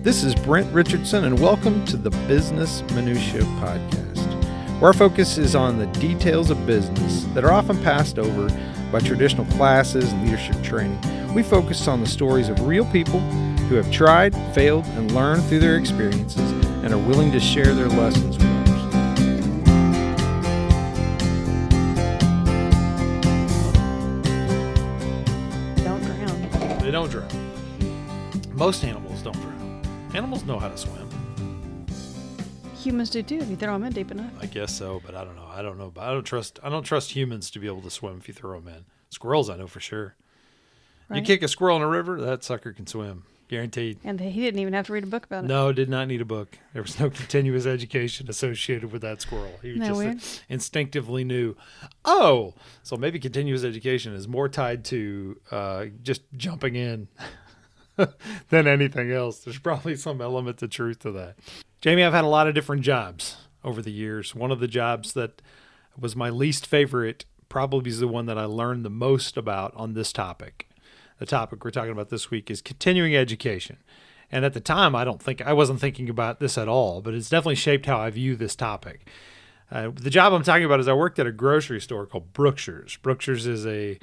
This is Brent Richardson, and welcome to the Business Minutia Podcast, where our focus is on the details of business that are often passed over by traditional classes and leadership training. We focus on the stories of real people who have tried, failed, and learned through their experiences and are willing to share their lessons with others. Don't drown. They don't drown. Most animals don't drown. Animals know how to swim. Humans do too if you throw them in deep enough. I guess so, but I don't know. But I don't trust humans to be able to swim if you throw them in. Squirrels, I know for sure. Right. You kick a squirrel in a river, that sucker can swim. Guaranteed. And he didn't even have to read a book about it. No, did not need a book. There was no continuous education associated with that squirrel. He just instinctively knew, so maybe continuous education is more tied to just jumping in than anything else. There's probably some element of truth to that. Jamie, I've had a lot of different jobs over the years. One of the jobs that was my least favorite probably is the one that I learned the most about on this topic. The topic we're talking about this week is continuing education. And at the time, I wasn't thinking about this at all, but it's definitely shaped how I view this topic. The job I'm talking about is I worked at a grocery store called Brookshire's. Brookshire's is a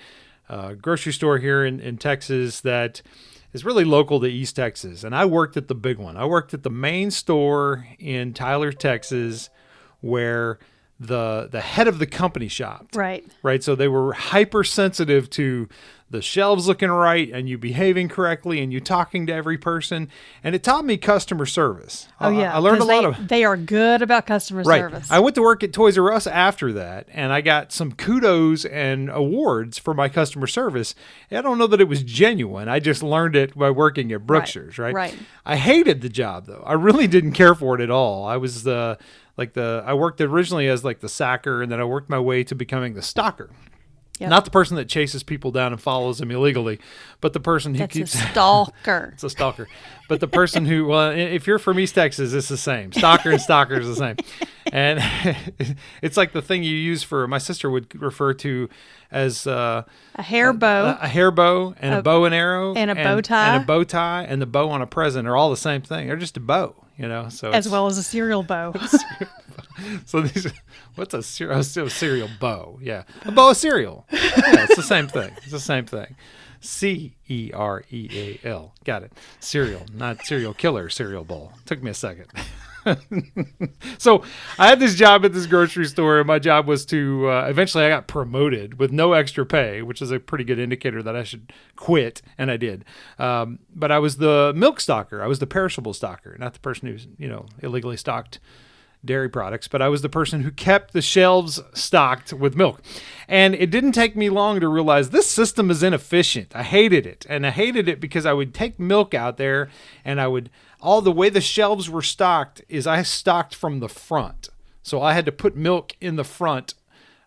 grocery store here in Texas that is really local to East Texas. And I worked at the big one. I worked at the main store in Tyler, Texas, where the head of the company shopped. Right. So they were hypersensitive to the shelves looking right and you behaving correctly and you talking to every person. And it taught me customer service. Oh, yeah. I learned a lot of... They are good about customer service. I went to work at Toys R Us after that, and I got some kudos and awards for my customer service. I don't know that it was genuine. I just learned it by working at Brookshire's, right? I hated the job, though. I really didn't care for it at all. I was I worked originally as like the sacker, and then I worked my way to becoming the stalker. Yep. Not the person that chases people down and follows them illegally, but the person who keeps... That's a stalker. It's a stalker. But the person who... Well, if you're from East Texas, it's the same. Stalker and stalker is the same. And it's like the thing you use for... My sister would refer to as... a hair bow. A hair bow and a bow and arrow. And a bow tie. And a bow tie and the bow on a present are all the same thing. They're just a bow, So as well as a cereal bow. So what's a cereal bow? Yeah, a bow of cereal. Yeah, it's the same thing. Cereal. Got it. Cereal, not serial killer. Cereal bowl. Took me a second. So I had this job at this grocery store, and my job was to eventually I got promoted with no extra pay, which is a pretty good indicator that I should quit, and I did. But I was the milk stocker. I was the perishable stocker, not the person who's illegally stocked dairy products, but I was the person who kept the shelves stocked with milk. And it didn't take me long to realize this system is inefficient. I hated it. And I hated it because I would take milk out there and all the way the shelves were stocked is I stocked from the front. So I had to put milk in the front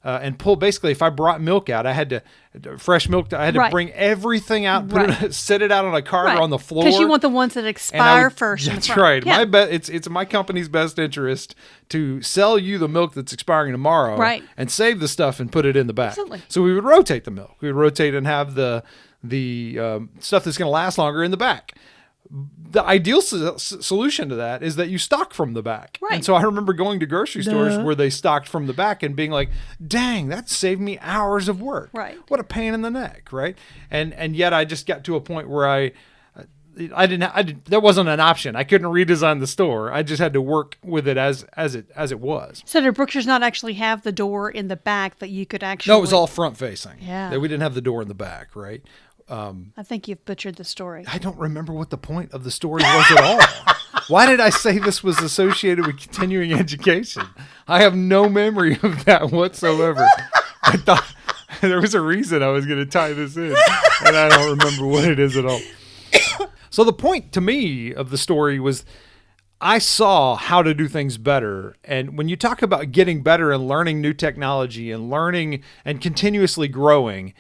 and pull. Basically, if I brought milk out, I had to bring everything out, set it out on a cart or on the floor. Because you want the ones that expire first. That's right. Yeah. It's my company's best interest to sell you the milk that's expiring tomorrow, and save the stuff and put it in the back. Absolutely. So we would rotate the milk. We would rotate and have the stuff that's going to last longer in the back. The ideal solution to that is that you stock from the back. Right. And so I remember going to grocery stores where they stocked from the back and being like, dang, that saved me hours of work. Right. What a pain in the neck, right? And yet I just got to a point where that wasn't an option. I couldn't redesign the store. I just had to work with it as it was. So did Brookshire's not actually have the door in the back that you could actually... No, it was all front facing. Yeah. We didn't have the door in the back, right? I think you've butchered the story. I don't remember what the point of the story was at all. Why did I say this was associated with continuing education? I have no memory of that whatsoever. I thought there was a reason I was going to tie this in, and I don't remember what it is at all. So the point to me of the story was I saw how to do things better. And when you talk about getting better and learning new technology and learning and continuously growing,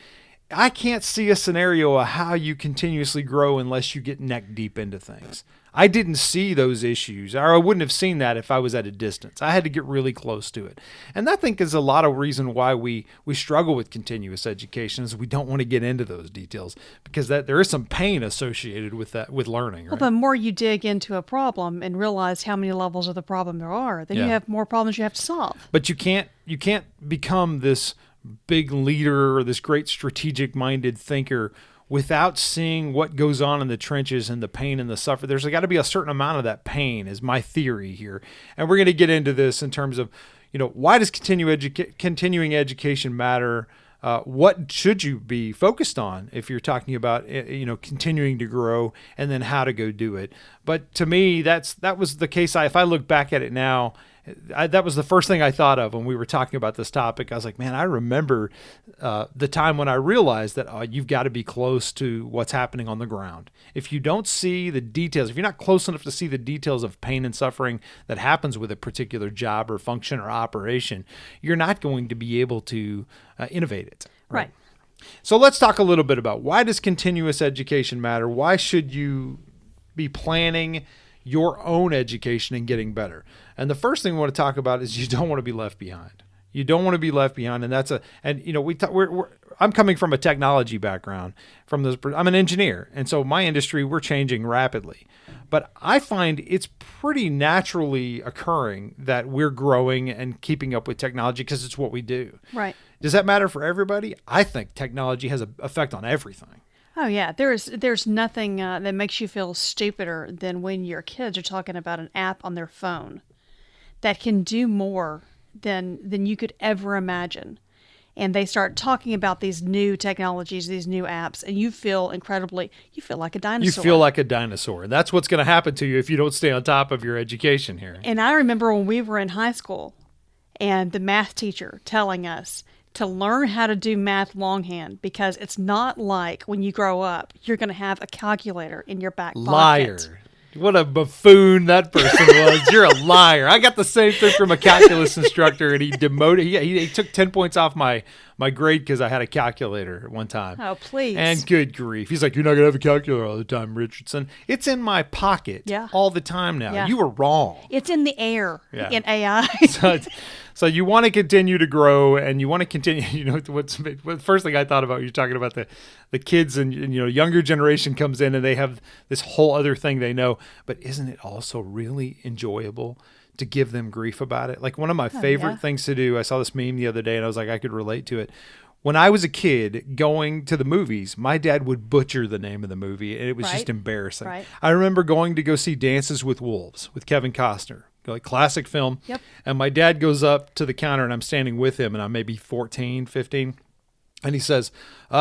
I can't see a scenario of how you continuously grow unless you get neck deep into things. I didn't see those issues, or I wouldn't have seen that if I was at a distance. I had to get really close to it. And I think is a lot of reason why we struggle with continuous education is we don't want to get into those details because there is some pain associated with that, with learning. Right? Well, the more you dig into a problem and realize how many levels of the problem there are, then you have more problems you have to solve. But you can't become this big leader or this great strategic minded thinker without seeing what goes on in the trenches and the pain and the suffering. There's got to be a certain amount of that pain is my theory here. And we're going to get into this in terms of, why does continuing education matter? What should you be focused on if you're talking about, continuing to grow and then how to go do it? But to me, that was the case. If I look back at it now, that was the first thing I thought of when we were talking about this topic. I was like, man, I remember the time when I realized that you've got to be close to what's happening on the ground. If you don't see the details, if you're not close enough to see the details of pain and suffering that happens with a particular job or function or operation, you're not going to be able to innovate it. Right. So let's talk a little bit about why does continuous education matter? Why should you be planning your own education and getting better? And the first thing we want to talk about is you don't want to be left behind. You don't want to be left behind, and I'm coming from a technology background. I'm an engineer, and so my industry, we're changing rapidly. But I find it's pretty naturally occurring that we're growing and keeping up with technology because it's what we do. Right. Does that matter for everybody? I think technology has an effect on everything. Oh, yeah. There's nothing that makes you feel stupider than when your kids are talking about an app on their phone that can do more than you could ever imagine. And they start talking about these new technologies, these new apps, and you feel like a dinosaur. You feel like a dinosaur. That's what's going to happen to you if you don't stay on top of your education here. And I remember when we were in high school and the math teacher telling us to learn how to do math longhand because it's not like when you grow up, you're going to have a calculator in your back pocket. Liar. What a buffoon that person was. You're a liar. I got the same thing from a calculus instructor, and he demoted. He took 10 points off my grade because I had a calculator at one time. Oh, please. And good grief. He's like, you're not going to have a calculator all the time, Richardson. It's in my pocket all the time now. Yeah. You were wrong. It's in the air in AI. So you want to continue to grow, and you want to continue. What's the first thing I thought about? You're talking about the kids, and younger generation comes in, and they have this whole other thing they know. But isn't it also really enjoyable to give them grief about it? Like one of my favorite things to do. I saw this meme the other day, and I was like, I could relate to it. When I was a kid going to the movies, my dad would butcher the name of the movie, and it was just embarrassing. Right. I remember going to go see Dances with Wolves with Kevin Costner. Like classic film. Yep. And my dad goes up to the counter and I'm standing with him and I'm maybe 14, 15. And he says, we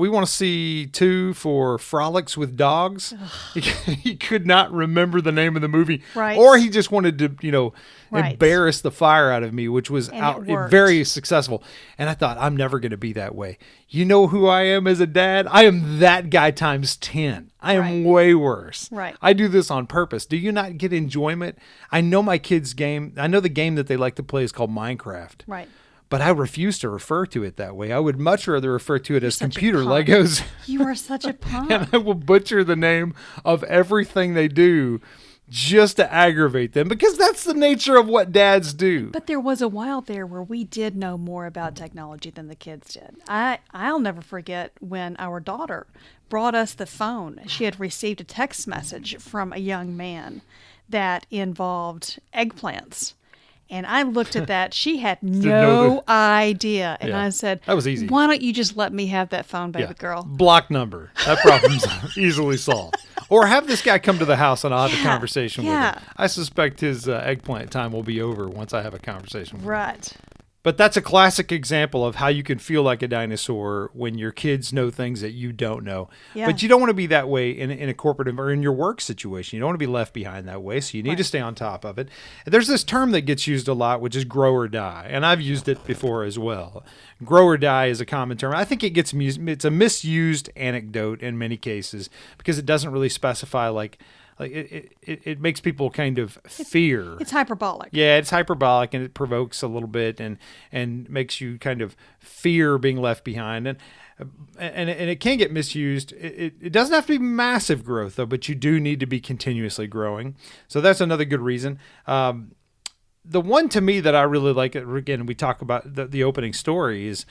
want to see 2 for Frolics with Dogs. He could not remember the name of the movie. Right. Or he just wanted to, embarrass the fire out of me, which was very successful. And I thought, I'm never going to be that way. You know who I am as a dad? I am that guy times 10. I am way worse. Right. I do this on purpose. Do you not get enjoyment? I know my kids' game. I know the game that they like to play is called Minecraft. Right. But I refuse to refer to it that way. I would much rather refer to it as computer Legos. You are such a punk. And I will butcher the name of everything they do just to aggravate them because that's the nature of what dads do. But there was a while there where we did know more about technology than the kids did. I'll never forget when our daughter brought us the phone. She had received a text message from a young man that involved eggplants. And I looked at that. She had no idea. And I said, that was easy. Why don't you just let me have that phone, baby girl? Block number. That problem's easily solved. Or have this guy come to the house and I'll have a conversation with him. I suspect his eggplant time will be over once I have a conversation with him. Right. But that's a classic example of how you can feel like a dinosaur when your kids know things that you don't know. Yeah. But you don't want to be that way in a corporate or in your work situation. You don't want to be left behind that way, so you need to stay on top of it. And there's this term that gets used a lot, which is grow or die, and I've used it before as well. Grow or die is a common term. I think it's a misused anecdote in many cases because it doesn't really specify like like it makes people kind of fear. It's hyperbolic. Yeah, it's hyperbolic, and it provokes a little bit, and makes you kind of fear being left behind, and it can get misused. It doesn't have to be massive growth though, but you do need to be continuously growing. So that's another good reason. The one to me that I really like, again, we talk about the opening story, is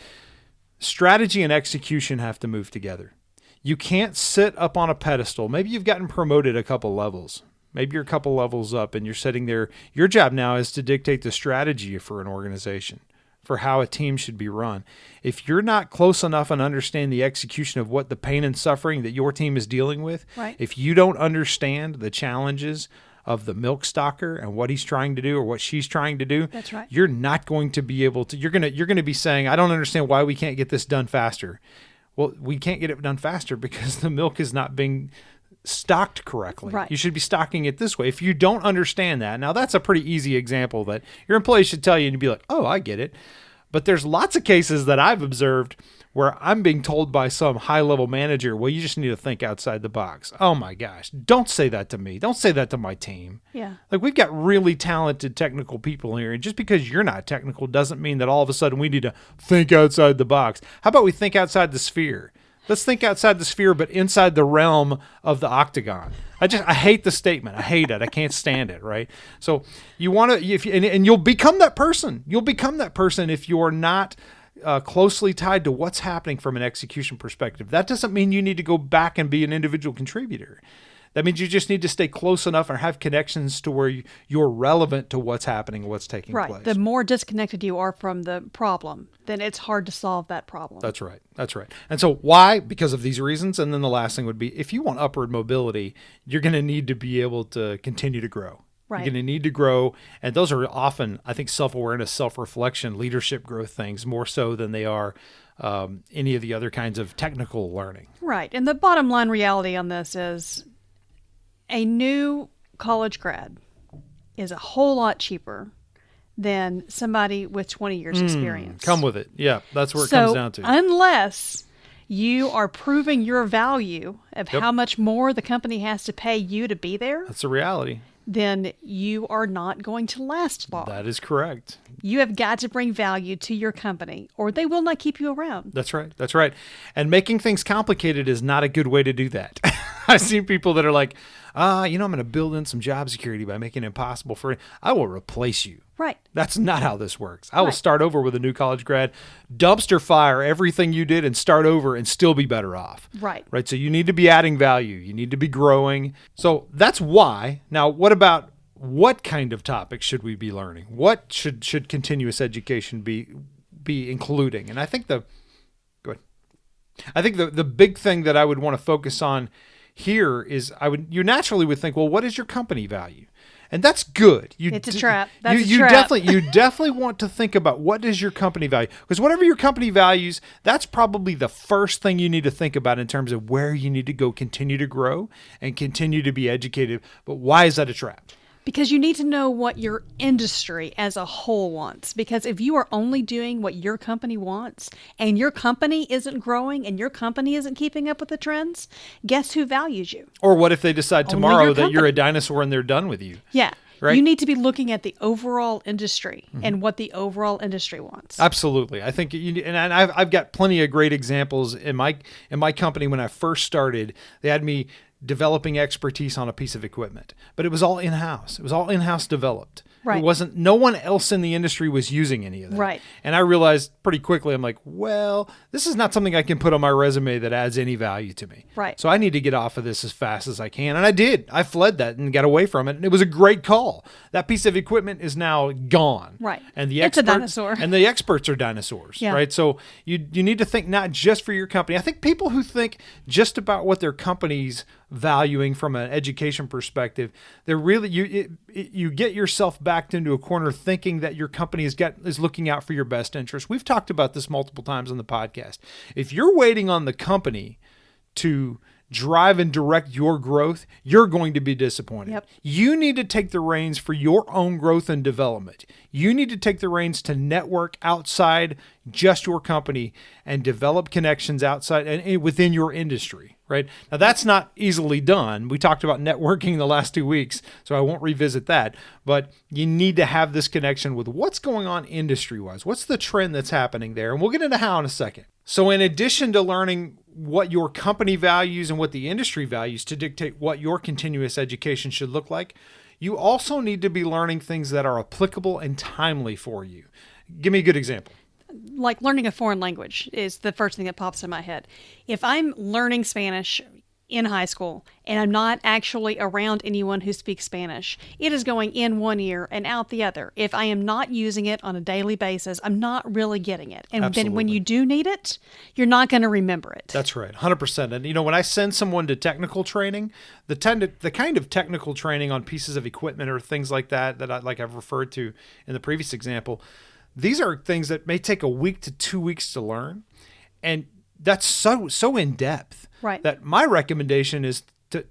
strategy and execution have to move together. You can't sit up on a pedestal. Maybe you've gotten promoted a couple levels. Maybe you're a couple levels up and you're sitting there. Your job now is to dictate the strategy for an organization, for how a team should be run. If you're not close enough and understand the execution of what the pain and suffering that your team is dealing with, right. If you don't understand the challenges of the milk stocker and what he's trying to do or what she's trying to do, that's right. You're not going to be able to, you're going to be saying, I don't understand why we can't get this done faster. Well, we can't get it done faster because the milk is not being stocked correctly. Right. You should be stocking it this way. If you don't understand that, now that's a pretty easy example that your employees should tell you and you'd be like, oh, I get it. But there's lots of cases that I've observed where I'm being told by some high-level manager, well, you just need to think outside the box. Oh, my gosh. Don't say that to me. Don't say that to my team. Yeah. Like, we've got really talented technical people here, and just because you're not technical doesn't mean that all of a sudden we need to think outside the box. How about we think outside the sphere? Let's think outside the sphere, but inside the realm of the octagon. I hate the statement. I hate it. I can't stand it, right? So you want to, and you'll become that person. You'll become that person if you're not closely tied to what's happening from an execution perspective. That doesn't mean you need to go back and be an individual contributor. That means you just need to stay close enough or have connections to where you're relevant to what's happening, what's taking place. Right. The more disconnected you are from the problem, then it's hard to solve that problem. That's right. That's right. And so why? Because of these reasons. And then the last thing would be, if you want upward mobility, you're going to need to be able to continue to grow. Right. You're going to need to grow. And those are often, I think, self-awareness, self-reflection, leadership growth things, more so than they are any of the other kinds of technical learning. Right. And the bottom line reality on this is a new college grad is a whole lot cheaper than somebody with 20 years experience. Come with it. Yeah, that's where it comes down to. Unless you are proving your value of how much more the company has to pay you to be there. That's the reality. Then you are not going to last long. That is correct. You have got to bring value to your company or they will not keep you around. That's right. That's right. And making things complicated is not a good way to do that. I've seen people that are like, I'm going to build in some job security by making it impossible I will replace you. Right. That's not how this works. I will start over with a new college grad, dumpster fire everything you did and start over and still be better off. Right. Right. So you need to be adding value. You need to be growing. So that's why. Now, what about what kind of topics should we be learning? What should continuous education be including? And I think the big thing that I would want to focus on here is you naturally would think, well, what is your company value? And that's good. It's a trap. You definitely want to think about what is your company value, because whatever your company values, that's probably the first thing you need to think about in terms of where you need to go, continue to grow and continue to be educated. But why is that a trap? Because you need to know what your industry as a whole wants. Because if you are only doing what your company wants and your company isn't growing and your company isn't keeping up with the trends, guess who values you? Or what if they decide tomorrow that you're a dinosaur and they're done with you? Yeah. Right? You need to be looking at the overall industry and what the overall industry wants. Absolutely. I think, I've got plenty of great examples in my company. When I first started, they had me developing expertise on a piece of equipment, but it was all in-house. It was all in-house developed. Right. It wasn't, no one else in the industry was using any of that. Right. And I realized pretty quickly, I'm like, well, this is not something I can put on my resume that adds any value to me. Right. So I need to get off of this as fast as I can. And I did. I fled that and got away from it. And it was a great call. That piece of equipment is now gone. Right. And it's a dinosaur. And the experts are dinosaurs. Yeah. Right. So you need to think not just for your company. I think people who think just about what their company's valuing from an education perspective, they're really, you get yourself backed into a corner thinking that your company is looking out for your best interest. We've talked about this multiple times on the podcast. If you're waiting on the company to drive and direct your growth, you're going to be disappointed. Yep. You need to take the reins for your own growth and development. You need to take the reins to network outside just your company and develop connections outside and within your industry, right? Now, that's not easily done. We talked about networking the last 2 weeks, so I won't revisit that. But you need to have this connection with what's going on industry-wise. What's the trend that's happening there? And we'll get into how in a second. So in addition to learning what your company values and what the industry values to dictate what your continuous education should look like, you also need to be learning things that are applicable and timely for you. Give me a good example. Like learning a foreign language is the first thing that pops in my head. If I'm learning Spanish in high school and I'm not actually around anyone who speaks Spanish, it is going in one ear and out the other. If I am not using it on a daily basis, I'm not really getting it. And Absolutely. then when you do need it, you're not going to remember it. That's right, 100%. And when I send someone to technical training, the kind of technical training on pieces of equipment or things like that I've referred to in the previous example, these are things that may take a week to 2 weeks to learn. And that's so in depth. Right. That my recommendation is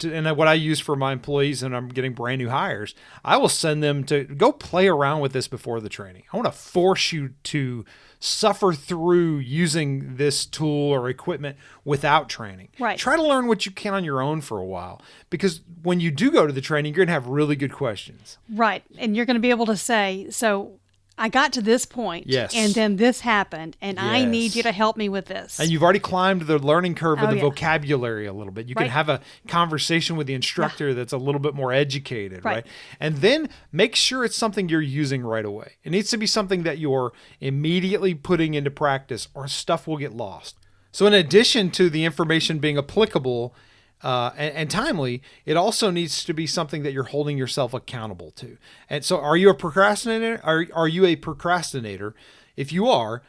and what I use for my employees and I'm getting brand new hires, I will send them to go play around with this before the training. I want to force you to suffer through using this tool or equipment without training. Right. Try to learn what you can on your own for a while, because when you do go to the training, you're going to have really good questions. Right. And you're going to be able to say, so I got to this point, yes, and then this happened, and yes, I need you to help me with this. And you've already climbed the learning curve of the yeah. vocabulary a little bit. You can have a conversation with the instructor that's a little bit more educated, right? And then make sure it's something you're using right away. It needs to be something that you're immediately putting into practice, or stuff will get lost. So in addition to the information being applicable and timely, it also needs to be something that you're holding yourself accountable to. And so are you a procrastinator? Are you a procrastinator? If you are,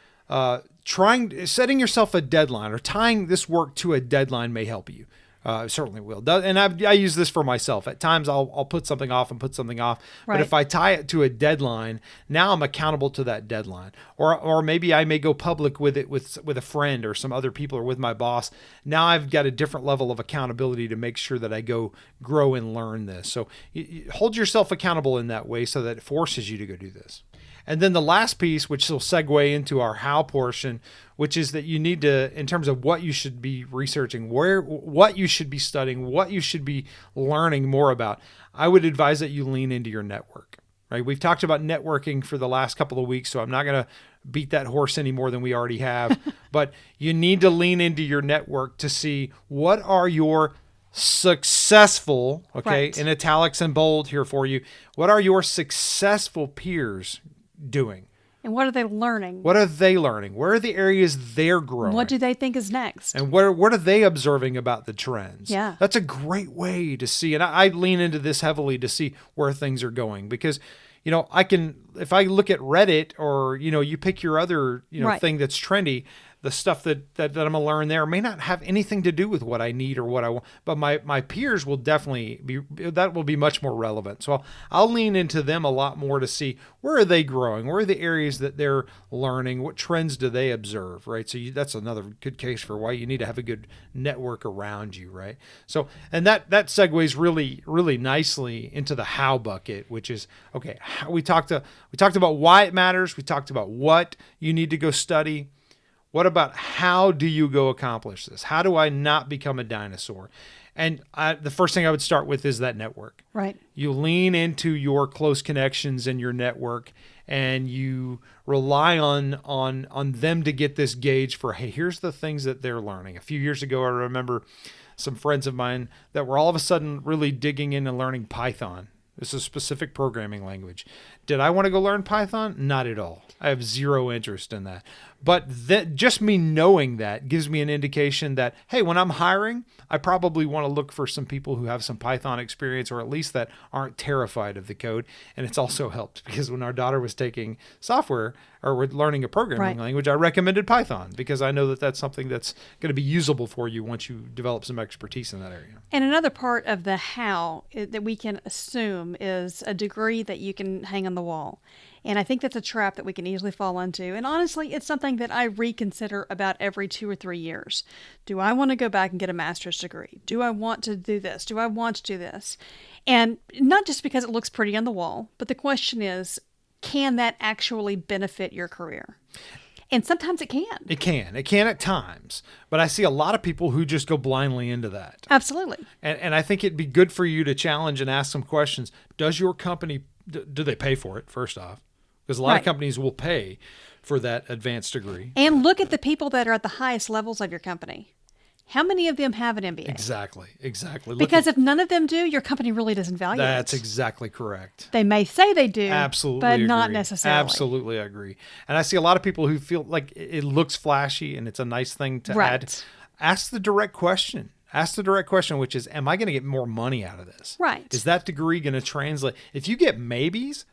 setting yourself a deadline or tying this work to a deadline may help you. Certainly will. And I use this for myself. At times I'll put something off and put something off. Right. But if I tie it to a deadline, now I'm accountable to that deadline. Or maybe I may go public with it with a friend or some other people or with my boss. Now I've got a different level of accountability to make sure that I go grow and learn this. So you hold yourself accountable in that way so that it forces you to go do this. And then the last piece, which will segue into our how portion, which is that you need to, in terms of what you should be researching, what you should be studying, what you should be learning more about, I would advise that you lean into your network. Right? We've talked about networking for the last couple of weeks, so I'm not going to beat that horse any more than we already have. But you need to lean into your network to see what are your successful, right, in italics and bold here for you, what are your successful peers doing? And what are they learning? What are they learning? Where are the areas they're growing? What do they think is next? And what are they observing about the trends? Yeah. That's a great way to see. And I lean into this heavily to see where things are going, because, if I look at Reddit or, you pick your other, right, thing that's trendy, the stuff that I'm going to learn there may not have anything to do with what I need or what I want, but my peers will definitely be much more relevant. So I'll lean into them a lot more to see where are they growing, where are the areas that they're learning, what trends do they observe, right? So that's another good case for why you need to have a good network around you, right? So, and that segues really, really nicely into the how bucket, which is, okay, we talked about why it matters. We talked about what you need to go study. What about how do you go accomplish this? How do I not become a dinosaur? And the first thing I would start with is that network. Right. You lean into your close connections in your network, and you rely on them to get this gauge for, hey, here's the things that they're learning. A few years ago, I remember some friends of mine that were all of a sudden really digging in and learning Python. This is a specific programming language. Did I want to go learn Python? Not at all. I have zero interest in that. But just me knowing that gives me an indication that, hey, when I'm hiring, I probably want to look for some people who have some Python experience, or at least that aren't terrified of the code. And it's also helped because when our daughter was taking software or we're learning a programming language, I recommended Python because I know that that's something that's going to be usable for you once you develop some expertise in that area. And another part of the how that we can assume is a degree that you can hang on the wall. And I think that's a trap that we can easily fall into. And honestly, it's something that I reconsider about every 2 or 3 years. Do I want to go back and get a master's degree? Do I want to do this? Do I want to do this? And not just because it looks pretty on the wall, but the question is, can that actually benefit your career? And sometimes it can. It can. It can at times. But I see a lot of people who just go blindly into that. Absolutely. And I think it'd be good for you to challenge and ask some questions. Does your company, do they pay for it, first off? Because a lot of companies will pay for that advanced degree. And look at the people that are at the highest levels of your company. How many of them have an MBA? Exactly. Because if none of them do, your company really doesn't value it. That's exactly correct. They may say they do, absolutely but agree. not necessarily. Absolutely agree. And I see a lot of people who feel like it looks flashy and it's a nice thing to add. Ask the direct question. Ask the direct question, which is, am I going to get more money out of this? Right. Is that degree going to translate? If you get maybes,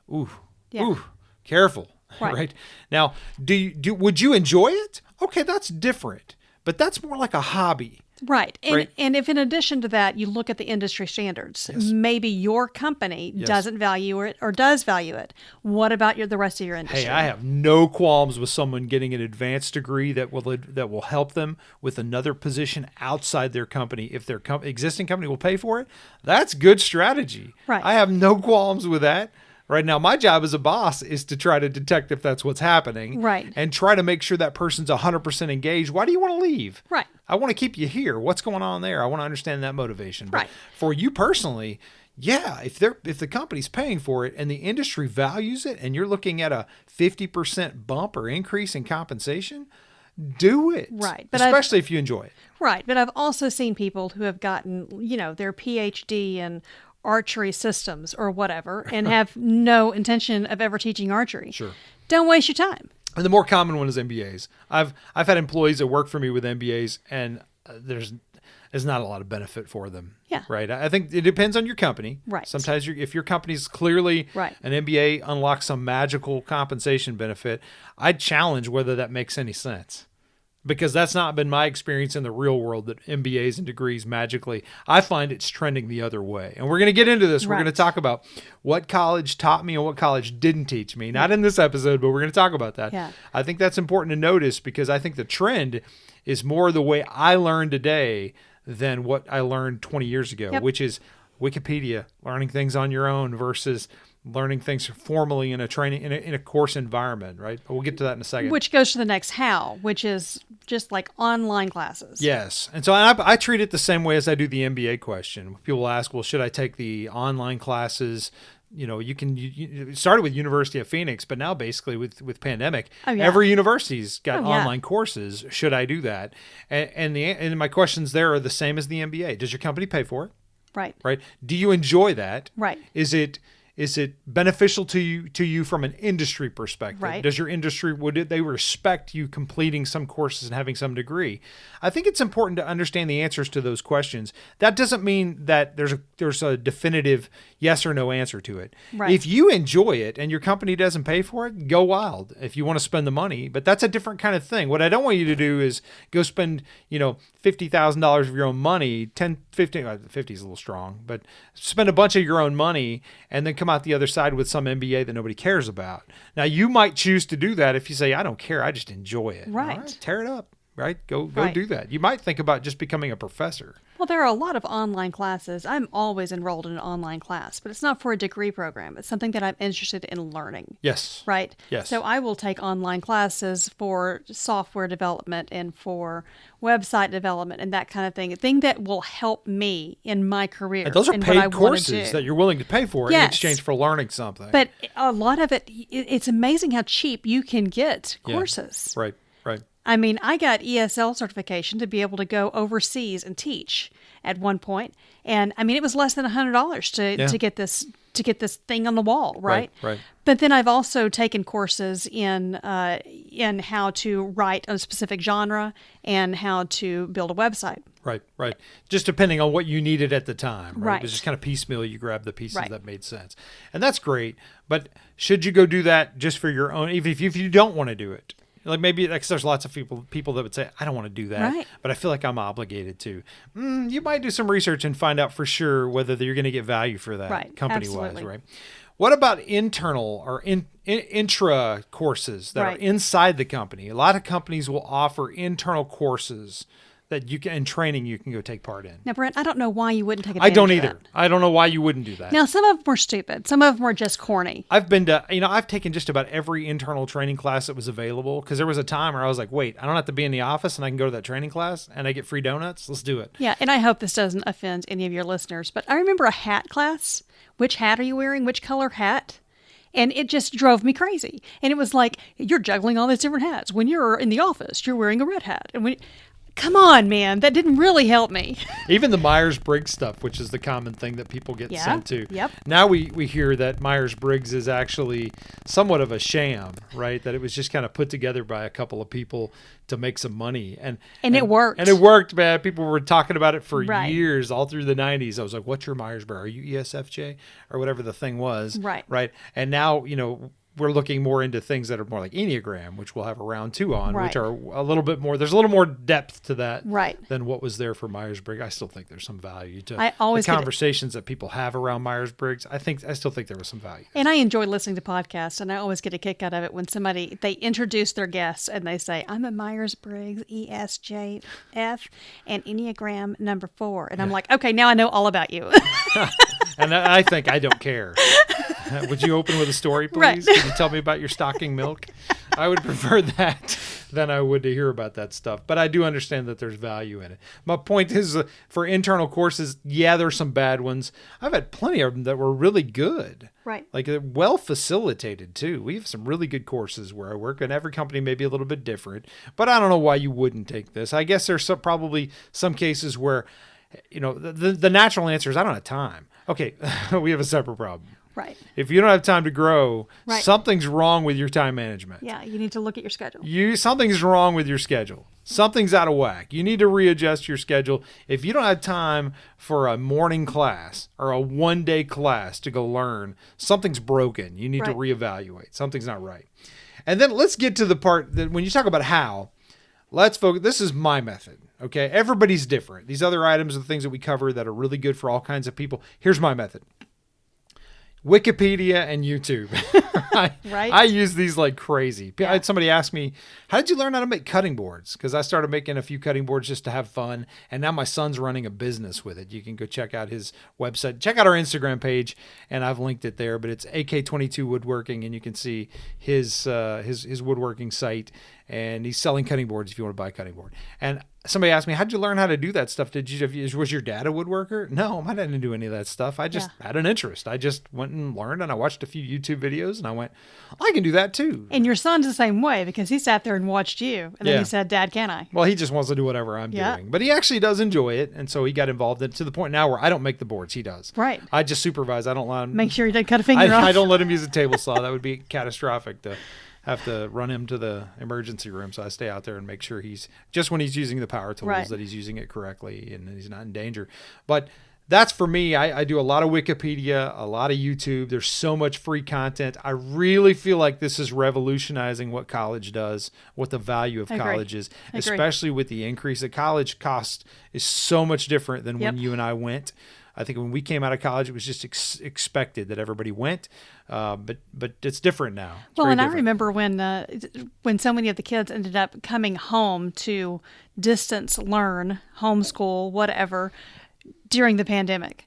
careful. Right. Now, would you enjoy it? Okay, that's different. But that's more like a hobby. Right. And if in addition to that, you look at the industry standards, maybe your company doesn't value it or does value it. What about the rest of your industry? Hey, I have no qualms with someone getting an advanced degree that will help them with another position outside their company. If their existing company will pay for it, that's good strategy. Right. I have no qualms with that. Right now, my job as a boss is to try to detect if that's what's happening. Right. And try to make sure that person's 100% engaged. Why do you want to leave? Right. I want to keep you here. What's going on there? I want to understand that motivation. But right. For you personally, if the company's paying for it and the industry values it and you're looking at a 50% bump or increase in compensation, do it. Right. But especially if you enjoy it. Right. But I've also seen people who have gotten, their PhD in archery systems or whatever and have no intention of ever teaching archery. Sure. Don't waste your time. And the more common one is MBAs. I've had employees that work for me with MBAs, and there's not a lot of benefit for them. Yeah. Right. I think it depends on your company. Right. Sometimes if your company's clearly an MBA unlocks some magical compensation benefit, I'd challenge whether that makes any sense. Because that's not been my experience in the real world, that MBAs and degrees magically. I find it's trending the other way. And we're going to get into this. We're going to talk about what college taught me and what college didn't teach me. Not in this episode, but we're going to talk about that. Yeah. I think that's important to notice because I think the trend is more the way I learn today than what I learned 20 years ago, which is Wikipedia, learning things on your own versus learning things formally in a training in a course environment, right? But we'll get to that in a second. Which goes to the next how, which is just like online classes. Yes. And so I treat it the same way as I do the MBA question. People ask, well, should I take the online classes? You started with University of Phoenix, but now basically with pandemic, every university's got online courses. Should I do that? And my questions there are the same as the MBA. Does your company pay for it? Right. Right. Do you enjoy that? Right. Is it beneficial to you from an industry perspective? Right. Does your industry, would they respect you completing some courses and having some degree? I think it's important to understand the answers to those questions. That doesn't mean that there's a definitive yes or no answer to it. Right. If you enjoy it and your company doesn't pay for it, go wild if you want to spend the money. But that's a different kind of thing. What I don't want you to do is go spend, $50,000 of your own money, 50 is a little strong, but spend a bunch of your own money and then come out the other side with some MBA that nobody cares about. Now, you might choose to do that if you say, I don't care, I just enjoy it. Right. All right, tear it up, right? Go do that. You might think about just becoming a professor. Well, there are a lot of online classes. I'm always enrolled in an online class, but it's not for a degree program. It's something that I'm interested in learning. Yes. Right? Yes. So I will take online classes for software development and for website development and that kind of thing. A thing that will help me in my career. And those are paid courses that you're willing to pay for in exchange for learning something. But a lot of it's amazing how cheap you can get courses. Right. I mean, I got ESL certification to be able to go overseas and teach at one point. And I mean, it was less than $100 to get this thing on the wall, right? Right. But then I've also taken courses in how to write a specific genre and how to build a website. Right. Just depending on what you needed at the time, right? Right. It was just kind of piecemeal. You grab the pieces that made sense. And that's great. But should you go do that just for your own, even if you don't want to do it? Like maybe there's lots of people that would say, I don't want to do that, Right. but I feel like I'm obligated to. You might do some research and find out for sure whether you're going to get value for that Right. company-wise, Absolutely. right? What about internal or intra courses that are Right. inside the company? A lot of companies will offer internal courses that you can, and training you can go take part in. Now, Brent, I don't know why you wouldn't take I advantage don't of either. that. I don't know why you wouldn't do that. Now, some of them are stupid. Some of them are just corny. I've been to, I've taken just about every internal training class that was available because there was a time where I was like, wait, I don't have to be in the office and I can go to that training class and I get free donuts. Let's do it. Yeah, and I hope this doesn't offend any of your listeners, but I remember a hat class. Which hat are you wearing? Which color hat? And it just drove me crazy. And it was like, you're juggling all these different hats. When you're in the office, you're wearing a red hat. And come on, man, that didn't really help me. Even the Myers-Briggs stuff, which is the common thing that people get Yeah, sent to. yep. Now we hear that Myers-Briggs is actually somewhat of a sham, right? That it was just kind of put together by a couple of people to make some money. And it worked. And it worked, man. People were talking about it for Right. years, all through the 90s. I was like, what's your Myers-Briggs? Are you ESFJ? Or whatever the thing was. Right. Right. And now, we're looking more into things that are more like Enneagram, which we'll have a round 2 on, Right. which are a little bit more, there's a little more depth to that Right. than what was there for Myers-Briggs. I still think there's some value to I always the get it. conversations that people have around Myers-Briggs. I still think there was some value. And I enjoy listening to podcasts, and I always get a kick out of it when they introduce their guests and they say, I'm a Myers-Briggs, ESJF, and Enneagram number 4. And I'm like, okay, now I know all about you. And I think I don't care. Would you open with a story, please? Right. Can you tell me about your stocking milk? I would prefer that than I would to hear about that stuff. But I do understand that there's value in it. My point is, for internal courses, yeah, there's some bad ones. I've had plenty of them that were really good. Right. Like they're well facilitated too. We have some really good courses where I work, and every company may be a little bit different. But I don't know why you wouldn't take this. I guess there's probably some cases where, the natural answer is I don't have time. Okay, we have a separate problem. Right. If you don't have time to grow, Right. something's wrong with your time management. Yeah, you need to look at your schedule. Something's wrong with your schedule. Something's out of whack. You need to readjust your schedule. If you don't have time for a morning class or a one-day class to go learn, something's broken. You need to Right. reevaluate. Something's not right. And then let's get to the part that when you talk about how, let's focus. This is my method. Okay. Everybody's different. These other items are the things that we cover that are really good for all kinds of people. Here's my method. Wikipedia and YouTube. Right. I use these like crazy. I Yeah. had somebody ask me, how did you learn how to make cutting boards? Because I started making a few cutting boards just to have fun. And now my son's running a business with it. You can go check out his website. Check out our Instagram page. And I've linked it there. But it's AK22 Woodworking. And you can see his woodworking site. And he's selling cutting boards if you want to buy a cutting board. And somebody asked me, how'd you learn how to do that stuff? Was your dad a woodworker? No, I didn't do any of that stuff. I just had an interest. I just went and learned, and I watched a few YouTube videos, and I went, I can do that too. And your son's the same way because he sat there and watched you. And then Yeah. he said, Dad, can I? Well, he just wants to do whatever I'm Yeah. doing. But he actually does enjoy it, and so he got involved in it to the point now where I don't make the boards. He does. Right. I just supervise. I don't let him. Make sure you didn't cut a finger off. I don't let him use a table saw. That would be catastrophic to have to run him to the emergency room. So I stay out there and make sure when he's using the power tools, Right. that he's using it correctly and he's not in danger. But that's for me. I do a lot of Wikipedia, a lot of YouTube. There's so much free content. I really feel like this is revolutionizing what college does, what the value of I agree. college is, I agree. especially with the increase. The college cost is so much different than when Yep. you and I went. I think when we came out of college, it was just expected that everybody went, but it's different now. It's Well, very and I different. remember when so many of the kids ended up coming home to distance learn, homeschool, whatever, during the pandemic.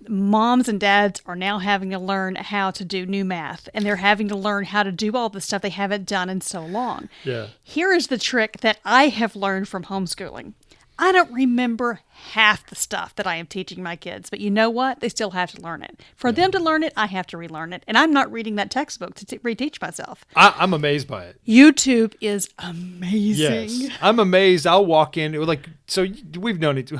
Moms and dads are now having to learn how to do new math, and they're having to learn how to do all the stuff they haven't done in so long. Yeah. Here is the trick that I have learned from homeschooling. I don't remember half the stuff that I am teaching my kids, but you know what? They still have to learn it. For them to learn it, I have to relearn it. And I'm not reading that textbook to reteach myself. I'm amazed by it. YouTube is amazing. Yes, I'm amazed. I'll walk in we've known it,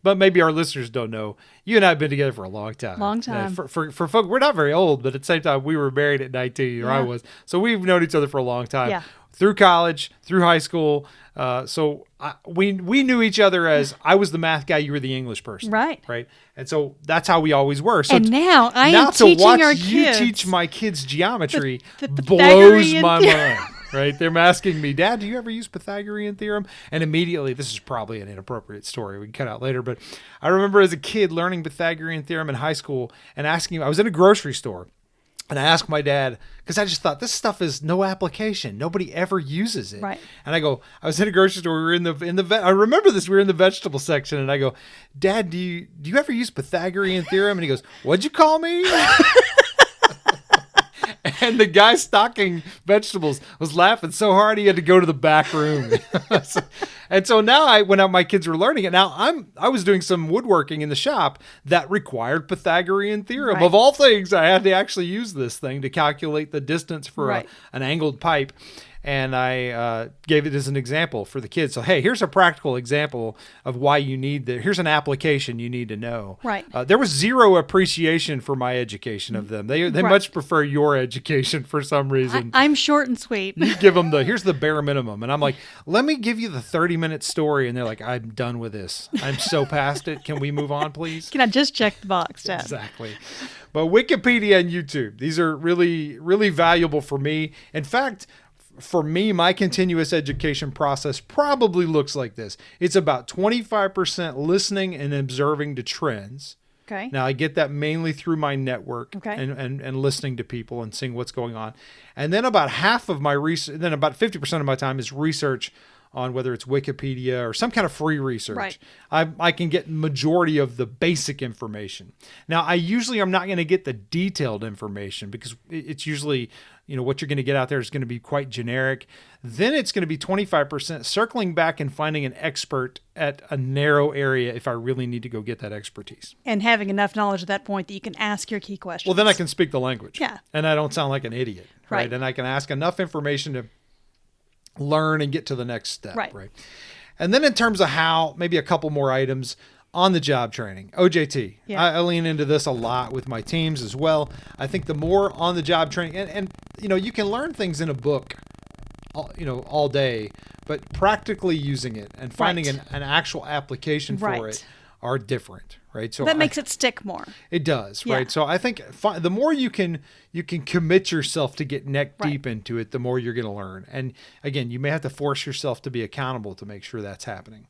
but maybe our listeners don't know. You and I have been together for a long time. Long time. For folk, we're not very old, but at the same time, we were married at 19, or I Yeah. was. So we've known each other for a long time. Yeah. Through college, through high school. We knew each other as I was the math guy, you were the English person. Right. Right. And so that's how we always were. So And now I now am to teaching watch our you kids teach my kids geometry the blows Pythagorean my mind. right? They're asking me, Dad, do you ever use Pythagorean theorem? And immediately, this is probably an inappropriate story we can cut out later, but I remember as a kid learning Pythagorean theorem in high school and asking, I was in a grocery store and I asked my dad, because I just thought this stuff is no application. Nobody ever uses it. Right. And I was in a grocery store. We were in the I remember this. We were in the vegetable section, and I go, Dad, do you ever use Pythagorean theorem? And he goes, what'd you call me? And the guy stocking vegetables was laughing so hard he had to go to the back room. And so now when my kids were learning it, now I was doing some woodworking in the shop that required Pythagorean theorem. Right. Of all things, I had to actually use this thing to calculate the distance for Right. an angled pipe. And I gave it as an example for the kids. So, hey, here's a practical example of why you need here's an application you need to know. Right. There was zero appreciation for my education of them. They Right. much prefer your education for some reason. I'm short and sweet. You give them here's the bare minimum. And I'm like, let me give you the 30-minute story. And they're like, I'm done with this. I'm so past it. Can we move on, please? Can I just check the box, Dad? Exactly. But Wikipedia and YouTube, these are really, really valuable for me. In fact, for me, my continuous education process probably looks like this. It's about 25% listening and observing to trends. Okay. Now, I get that mainly through my network Okay. and listening to people and seeing what's going on. And then about half of my research, then about 50% of my time is research on whether it's Wikipedia or some kind of free research. Right. I can get majority of the basic information. Now, I usually am not going to get the detailed information because it's usually, what you're going to get out there is going to be quite generic. Then it's going to be 25% circling back and finding an expert at a narrow area if I really need to go get that expertise. And having enough knowledge at that point that you can ask your key questions. Well, then I can speak the language. Yeah. And I don't sound like an idiot. Right. And I can ask enough information to learn and get to the next step. Right. And then in terms of how, maybe a couple more items on the job training, OJT. Yeah. I lean into this a lot with my teams as well. I think the more on the job training, and you can learn things in a book, all day, but practically using it and finding Right. an actual application for Right. it are different, right? So that makes it stick more. it does, Yeah. right? So I think the more you can commit yourself to get neck deep into it, the more you're going to learn. And again, you may have to force yourself to be accountable to make sure that's happening.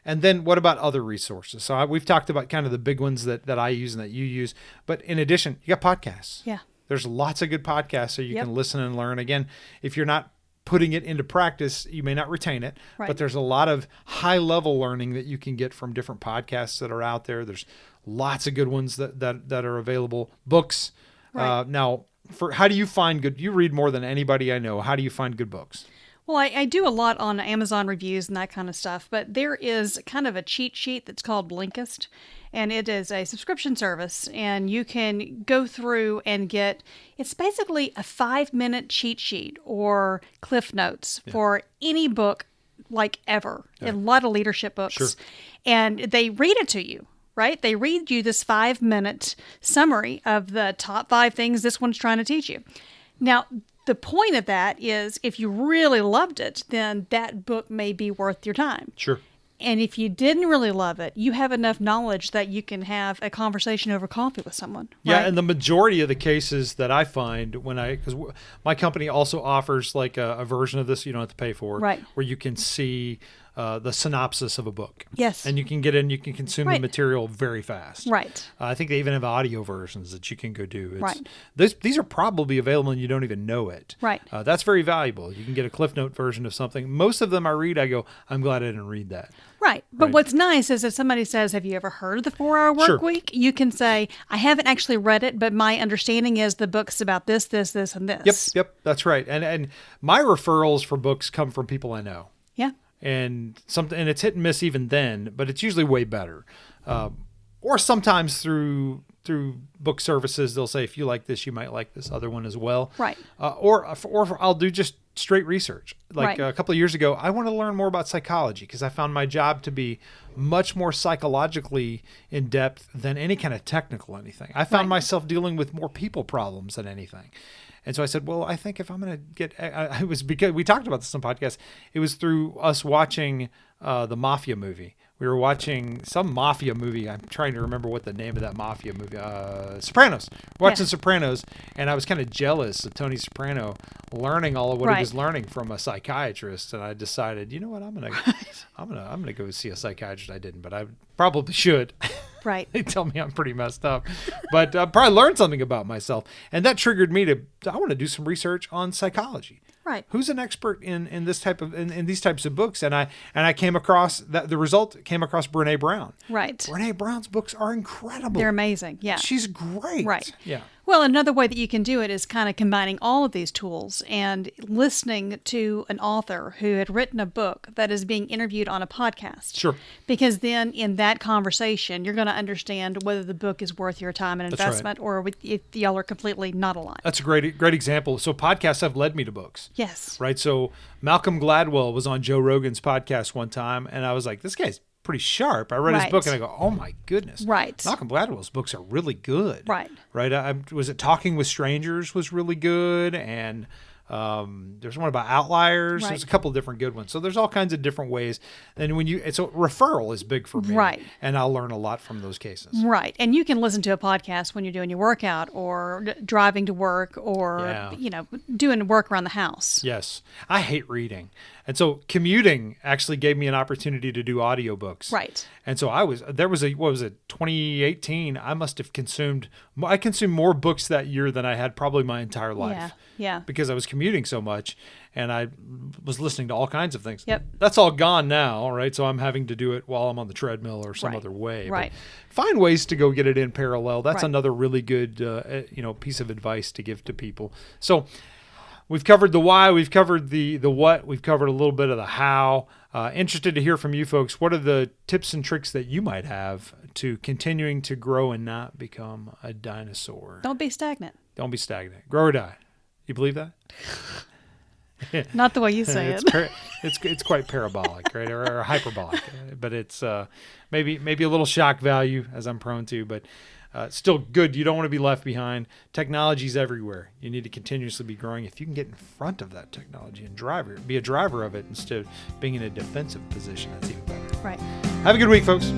And then what about other resources? So we've talked about kind of the big ones that I use and that you use. But in addition, you got podcasts. Yeah. There's lots of good podcasts so you Yep. can listen and learn. Again, if you're not putting it into practice, you may not retain it. Right. But there's a lot of high-level learning that you can get from different podcasts that are out there. There's lots of good ones that are available. Books. Right. Now, how do you find good? You read more than anybody I know. How do you find good books? Well, I do a lot on Amazon reviews and that kind of stuff, but there is kind of a cheat sheet that's called Blinkist, and it is a subscription service, and you can go through and it's basically a 5-minute cheat sheet or cliff notes for any book like ever. A lot of leadership books. Sure. And they read it to you. Right? They read you this 5-minute summary of the top 5 things this one's trying to teach you. Now, the point of that is if you really loved it, then that book may be worth your time. Sure. And if you didn't really love it, you have enough knowledge that you can have a conversation over coffee with someone. Yeah, right? and the majority of the cases that I find because my company also offers like a version of this you don't have to pay for, Right. where you can see the synopsis of a book. Yes. And you can get in, you can consume the Right. material very fast. Right. I think they even have audio versions that you can go do. Right. These are probably available and you don't even know it. Right. That's very valuable. You can get a Cliff Note version of something. Most of them I read, I go, I'm glad I didn't read that. Right. But Right. what's nice is if somebody says, have you ever heard of the 4-Hour Work Sure. Week? You can say, I haven't actually read it, but my understanding is the book's about this, this, this, and this. Yep, that's right. And my referrals for books come from people I know. Yeah. And it's hit and miss even then, but it's usually way better. Or sometimes through book services, they'll say, if you like this, you might like this other one as well. Right. Or I'll do just straight research. Like Right. a couple of years ago, I wanted to learn more about psychology because I found my job to be much more psychologically in depth than any kind of technical anything. I found Right. myself dealing with more people problems than anything. And so I said, well, I think if I'm going to get, it was because we talked about this on podcasts. It was through us watching the Mafia movie. We were watching some Mafia movie. I'm trying to remember what the name of that Mafia movie, Sopranos. We're watching Yeah. Sopranos, and I was kind of jealous of Tony Soprano learning all of what he Right. was learning from a psychiatrist, and I decided, you know what, I'm gonna go see a psychiatrist. I didn't, but I probably should. Right. They tell me I'm pretty messed up, but I probably learned something about myself, and that triggered me I want to do some research on psychology. Right. Who's an expert in this type of in these types of books? And I came across that the result came across Brene Brown. Right. Brene Brown's books are incredible. They're amazing. Yeah. She's great. Right. Yeah. Well, another way that you can do it is kind of combining all of these tools and listening to an author who had written a book that is being interviewed on a podcast. Sure. Because then in that conversation, you're going to understand whether the book is worth your time and That's right. investment or if y'all are completely not aligned. That's a great example. So podcasts have led me to books. Yes. Right. So Malcolm Gladwell was on Joe Rogan's podcast one time, and I was like, this guy's pretty sharp. I read his Right. book and I go, oh my goodness. Right. Malcolm Gladwell's books are really good. Right. Right. Was it Talking with Strangers was really good, and there's one about outliers. Right. There's a couple of different good ones. So there's all kinds of different ways. And so referral is big for me. Right. And I'll learn a lot from those cases. Right. And you can listen to a podcast when you're doing your workout or driving to work or, Yeah. doing work around the house. Yes. I hate reading. And so commuting actually gave me an opportunity to do audiobooks. Right. And so 2018, I consumed more books that year than I had probably my entire life. Yeah. Yeah. Because I was commuting so much and I was listening to all kinds of things. Yep. That's all gone now, right? So I'm having to do it while I'm on the treadmill or some Right. other way. Right. But find ways to go get it in parallel. That's Right. another really good piece of advice to give to people. So we've covered the why, we've covered the what, we've covered a little bit of the how. Interested to hear from you folks. What are the tips and tricks that you might have to continuing to grow and not become a dinosaur? Don't be stagnant. Don't be stagnant. Grow or die. You believe that? Not the way you say it. It's quite parabolic, right, or hyperbolic, but it's maybe a little shock value, as I'm prone to, but still good. You don't want to be left behind. Technology's everywhere. You need to continuously be growing. If you can get in front of that technology and be a driver of it instead of being in a defensive position, that's even better. Right. Have a good week, folks.